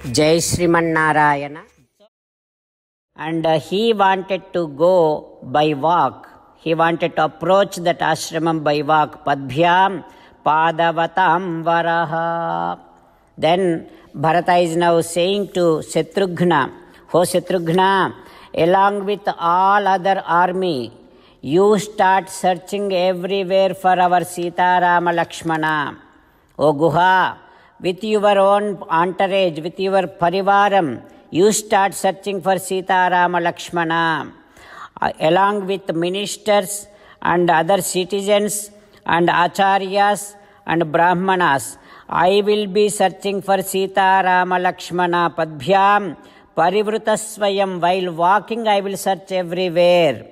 Jai Sriman and he wanted to go by walk. He wanted to approach that ashramam by walk. Padbhyam padavatam varaha. Then Bharata is now saying to Shatrughna, "Oh Shatrughna, along with all other army, you start searching everywhere for our Sita Rama Lakshmana. O Guha, with your own entourage, with your parivaram, you start searching for Sita Rama Lakshmana. Along with ministers and other citizens and acharyas and brahmanas, I will be searching for Sita Rama Lakshmana. Padbhyam parivrutasvayam. While walking, I will search everywhere.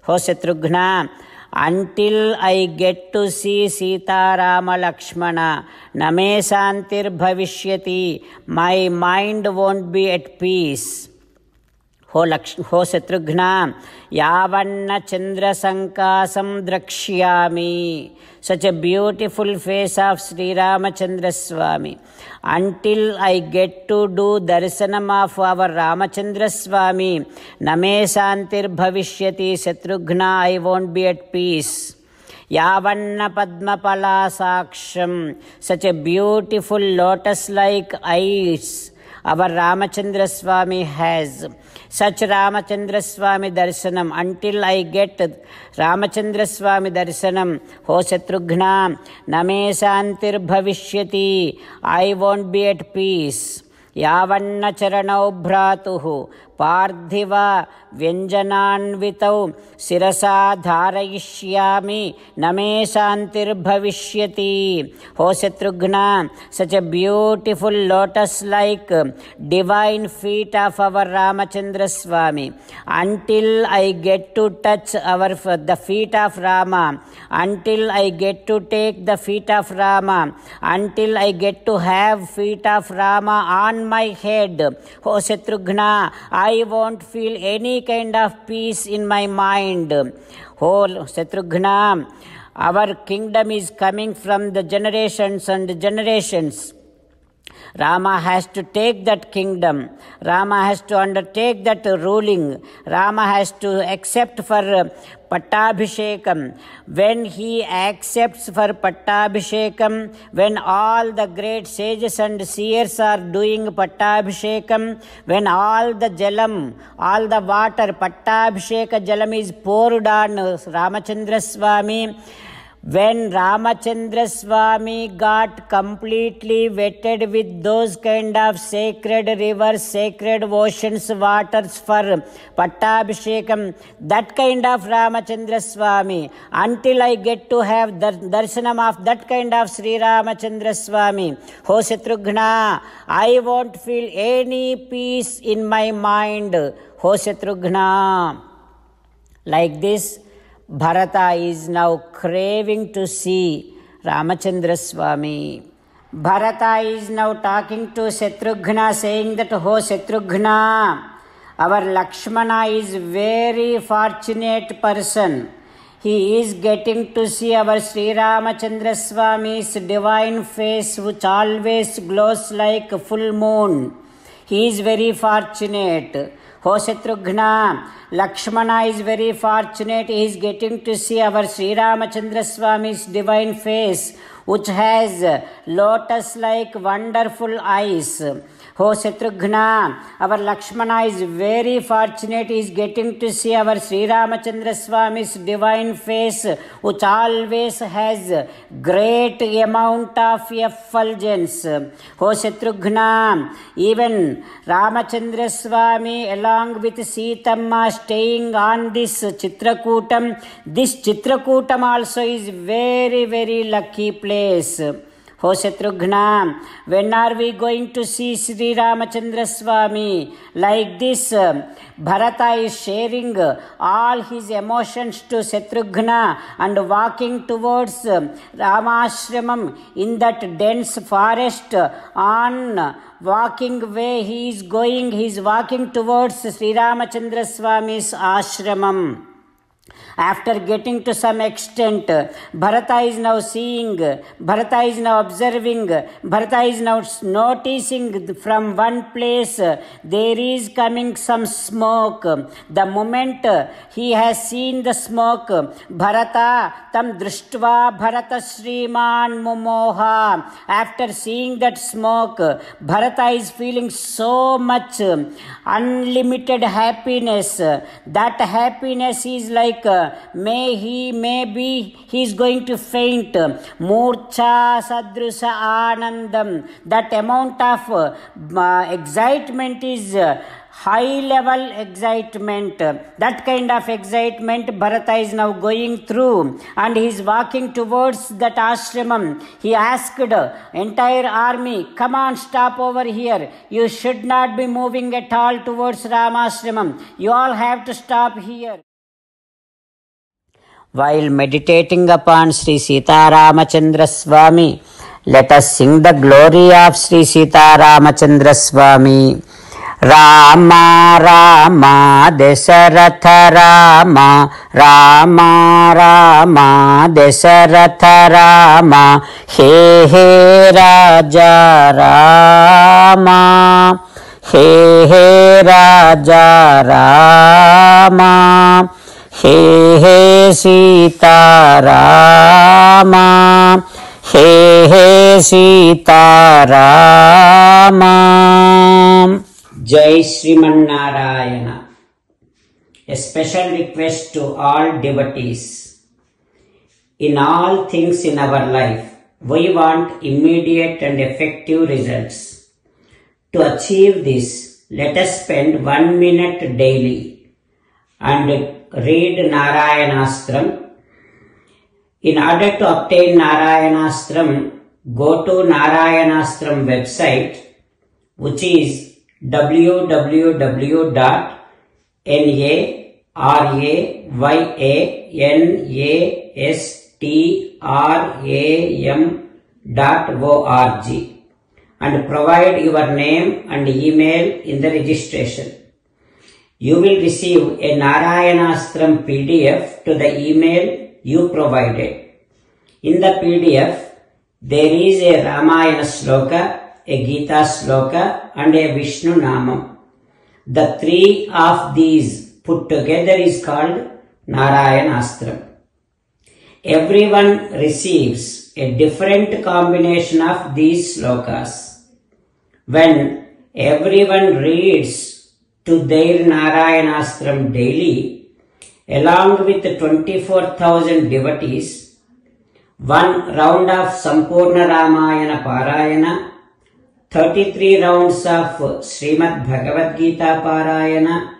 Ho Shatrughna, until I get to see Sita Rama Lakshmana, name santir bhavishyati, my mind won't be at peace. Ho Shatrughna, yavanna chandra sankasam drakshyami. Such a beautiful face of Sri Ramachandra Swami. Until I get to do darshanam of our Ramachandra Swami, name santir bhavishyati. Shatrughna, I won't be at peace. Yavanna padmapala saksham. Such a beautiful lotus-like eyes our Ramachandra Swami has. Such Ramachandra Swami darshanam. Until I get Ramachandra Swami darshanam, Ho Shatrughna, name santir bhavishyati. I won't be at peace. Yavanna charanau bhratuhu पार्थिवा व्यंजनान्वितौ शिरसा धारयिष्यामि नमे शांतिर्भविष्यति. हो Shatrughna, such a beautiful lotus-like divine feet of our Ramachandra Swami. Until I get to touch the feet of Rama, until I get to take the feet of Rama, until I get to have feet of Rama on my head, Ho Shatrughna, I won't feel any kind of peace in my mind. Oh Shatrughna, our kingdom is coming from the generations and generations. Rama has to take that kingdom. Rama has to undertake that ruling. Rama has to accept for Pattabhishekam. When he accepts for Pattabhishekam, when all the great sages and seers are doing Pattabhishekam, when all the jalam, all the water, Pattabhisheka jalam is poured on Ramachandra Swami, when Ramachandra Swami got completely wetted with those kind of sacred rivers, sacred oceans, waters for Pattabhishekam, that kind of Ramachandra Swami, until I get to have the darshanam of that kind of Sri Ramachandra Swami, Ho Shatrughna, I won't feel any peace in my mind. Ho Shatrughna. Like this, Bharata is now craving to see Ramachandra Swami. Bharata is now talking to Shatrughna, saying that, "Oh Shatrughna, our Lakshmana is very fortunate person. He is getting to see our Sri Ramachandra Swami's divine face, which always glows like full moon. He is very fortunate. Oh Shatrughna, Lakshmana is very fortunate. He is getting to see our Sri Ramachandra Swami's divine face, which has lotus-like wonderful eyes. Oh Shatrughna, our Lakshmana is very fortunate. He is getting to see our Sri Ramachandra Swami's divine face, which always has great amount of effulgence. Oh Shatrughna, even Ramachandra Swami along with Sitamma staying on this Chitrakutam also is very, very lucky place. Oh Shatrughna, when are we going to see Sri Ramachandra Swami? Like this, Bharata is sharing all his emotions to Shatrughna and walking towards Ramashramam in that dense forest. On walking way he is walking towards Sri Ramachandra Swami's ashramam. After getting to some extent, Bharata is now seeing, Bharata is now observing, Bharata is now noticing from one place there is coming some smoke. The moment he has seen the smoke, Bharata tam drishtva Bharata Shriman Mumoha. After seeing that smoke, Bharata is feeling so much unlimited happiness. That happiness is like he is going to faint. Murcha sadrusa anandam. That amount of excitement is high level excitement. That kind of excitement Bharata is now going through, and he is walking towards that ashramam. He asked entire army, come on, stop over here. You should not be moving at all towards Ramashramam. You all have to stop here. While meditating upon Sri Sita Ramachandra Swami, let us sing the glory of Sri Sita Ramachandra Swami. Rama Rama Dasaratha Rama, Rama Rama Dasaratha Rama, He He Raja Rama, He He Raja Rama, He He Sita Rama, He He Sita Rama. Jai Sriman Narayana. A special request to all devotees. In all things in our life, we want immediate and effective results. To achieve this, let us spend 1 minute daily and read Narayanastram. In order to obtain Narayanastram, go to Narayanastram website, which is www.narayanastram.org, and provide your name and email in the registration. You will receive a Narayanastram PDF to the email you provided. In the PDF, there is a Ramayana Sloka, a Gita Sloka, and a Vishnu Namam. The three of these put together is called Narayanastram. Everyone receives a different combination of these slokas. When everyone reads to their Narayanastram daily, along with 24,000 devotees, one round of Sampurna Ramayana Parayana, 33 rounds of Srimad Bhagavad Gita Parayana,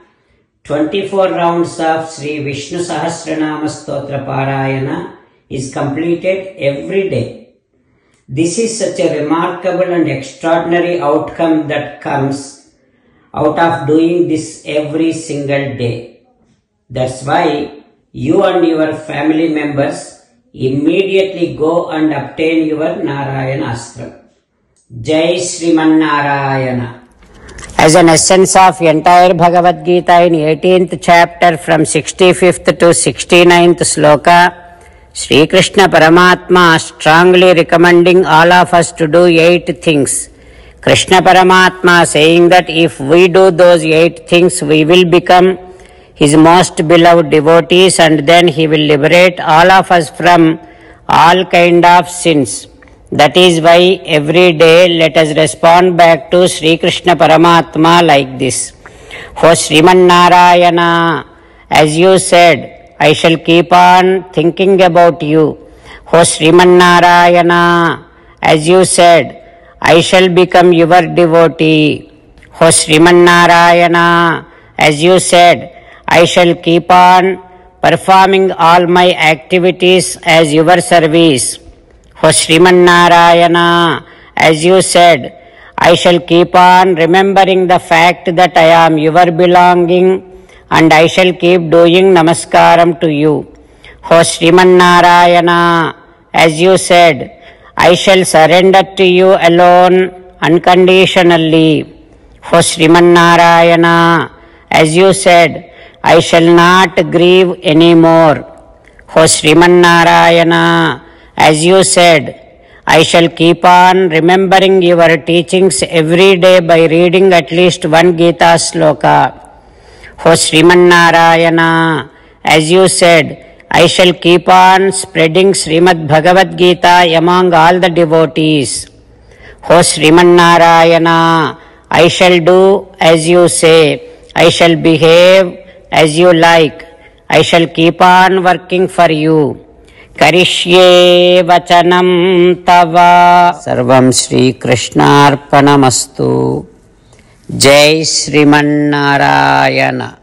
24 rounds of Sri Vishnu Sahasranama Stotra Parayana is completed every day. This is such a remarkable and extraordinary outcome that comes out of doing this every single day. That's why you and your family members immediately go and obtain your Narayanastram. Jai Sriman Narayana. As an essence of entire Bhagavad Gita in 18th chapter from 65th to 69th sloka, Sri Krishna Paramatma strongly recommending all of us to do 8 things. Krishna Paramatma saying that if we do those 8 things, we will become His most beloved devotees, and then He will liberate all of us from all kind of sins. That is why every day let us respond back to Sri Krishna Paramatma like this. O Sriman Narayana, as you said, I shall keep on thinking about you. O Sriman Narayana, as you said, I shall become your devotee. O Sriman Narayana, as you said, I shall keep on performing all my activities as your service. O Sriman Narayana, as you said, I shall keep on remembering the fact that I am your belonging, and I shall keep doing namaskaram to you. O Sriman Narayana, as you said, I shall surrender to you alone unconditionally. O Sriman Narayana, as you said, I shall not grieve anymore. O Srimannarayana, as you said, I shall keep on remembering your teachings every day by reading at least one Gita sloka. O Srimannarayana, as you said, I shall keep on spreading Srimad Bhagavad Gita among all the devotees. O Srimannarayana, I shall do as you say. I shall behave as you like. I shall keep on working for you. Karishye vachanam tava. Sarvam Shri Krishnarpanamastu. Jai Srimannarayana.